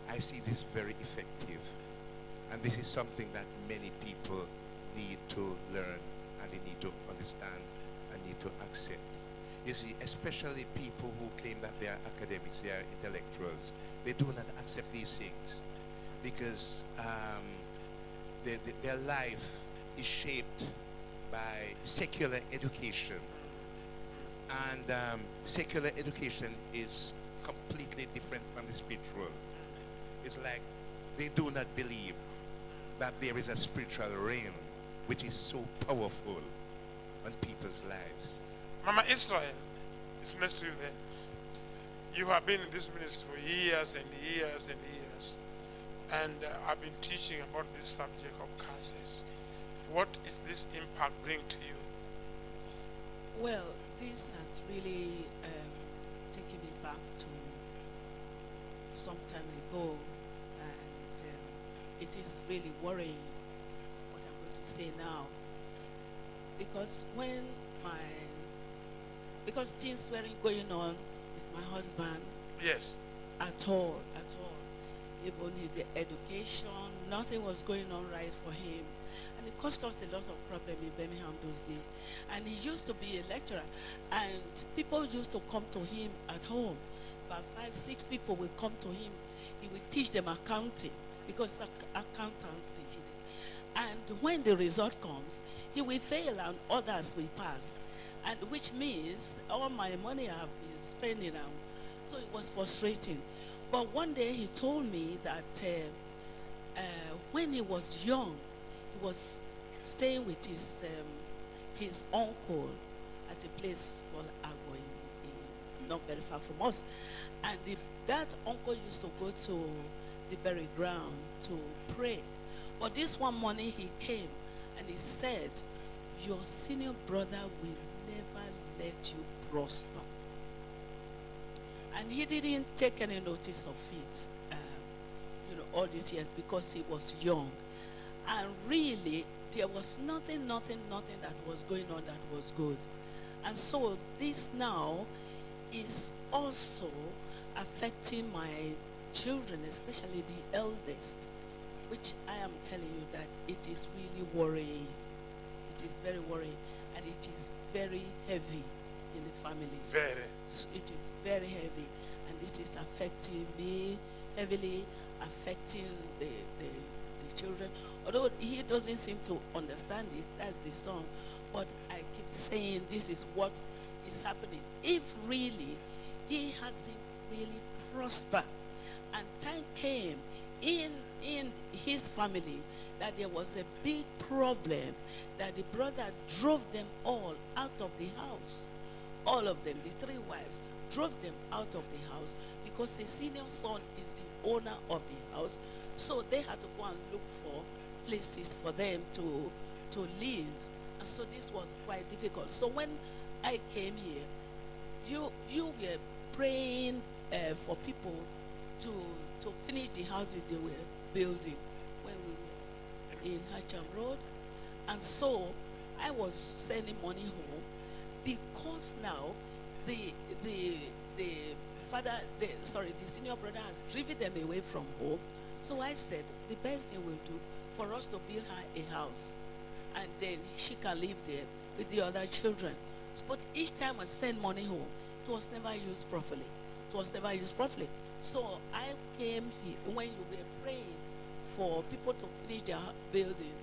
I see this very effective. And this is something that many people need to learn, and they need to understand and need to accept. You see, especially people who claim that they are academics, they are intellectuals, they do not accept these things because their life is shaped by secular education. And secular education is completely different from the spiritual. It's like they do not believe that there is a spiritual realm which is so powerful on people's lives. Mama Israel, it's nice to you there. You have been in this ministry for years and years and years. And I've been teaching about this subject of curses. What is this impact bring to you? Well, this has really taken me back to some time ago, and it is really worrying what I'm going to say now, because because things weren't going on with my husband. Yes. At all. Even in the education, nothing was going on right for him. And it caused us a lot of problem in Birmingham those days. And he used to be a lecturer, and people used to come to him at home. About 5, 6 people will come to him. He will teach them accounting, because accountancy. And when the result comes, he will fail and others will pass. And which means all my money I have been spending now. So it was frustrating. But one day he told me that when he was young, he was staying with his uncle at a place called Agbo, not very far from us. And that uncle used to go to the burial ground to pray. But this one morning he came and he said, your senior brother will never let you prosper. And he didn't take any notice of it, all these years, because he was young. And really, there was nothing that was going on that was good. And so this now is also affecting my children, especially the eldest, which I am telling you that it is really worrying. It is very worrying, and it is very heavy in the family. Very. It is very heavy, and this is affecting me heavily, affecting the children. Although he doesn't seem to understand it, that's the son. But I keep saying this is what is happening. If really he hasn't really prospered, and time came in his family that there was a big problem, that the brother drove them all out of the house. All of them, the 3 wives, drove them out of the house because the senior son is the owner of the house. So they had to go and look for places for them to live. And so this was quite difficult. So when I came here, you were praying for people to finish the houses they were building when we were in Hacham Road. And so I was sending money home, because now the senior brother has driven them away from home. So I said the best thing we'll do for us to build her a house, and then she can live there with the other children. But each time I send money home, it was never used properly. So I came here when you were praying for people to finish their building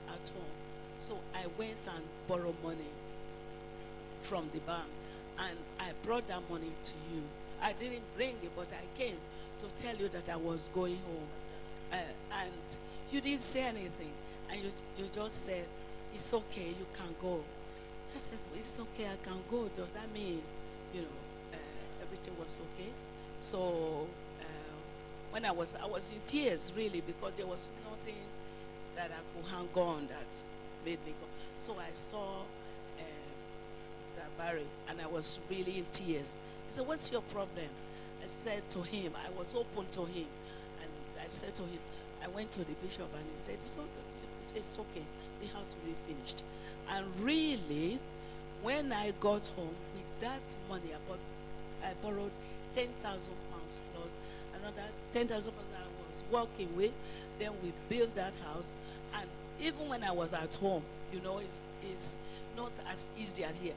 at home. So I went and borrowed money from the bank, and I brought that money to you. I didn't bring it, but I came to tell you that I was going home. And you didn't say anything, and you just said, it's okay, you can go. I said, well, it's okay, I can go. Does that mean, everything was okay? So when I was in tears, really, because there was nothing that I could hang on that made me go. So I saw Barry, and I was really in tears. He said, what's your problem? I said to him, I was open to him, and I said to him, I went to the bishop, and he said, it's okay, the house will be finished. And really, when I got home with that money, I borrowed 10,000 pounds plus another 10,000 pounds I was was working with. Then we built that house. And even when I was at home, it's not as easy as here.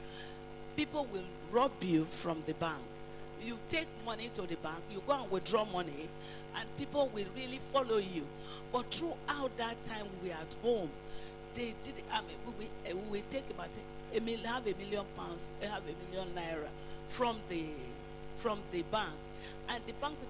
People will rob you from the bank. You take money to the bank, you go and withdraw money, and people will really follow you. But throughout that time we were at home, they did. We will take about have £1 million, have £1 million naira from the bank, and the bank people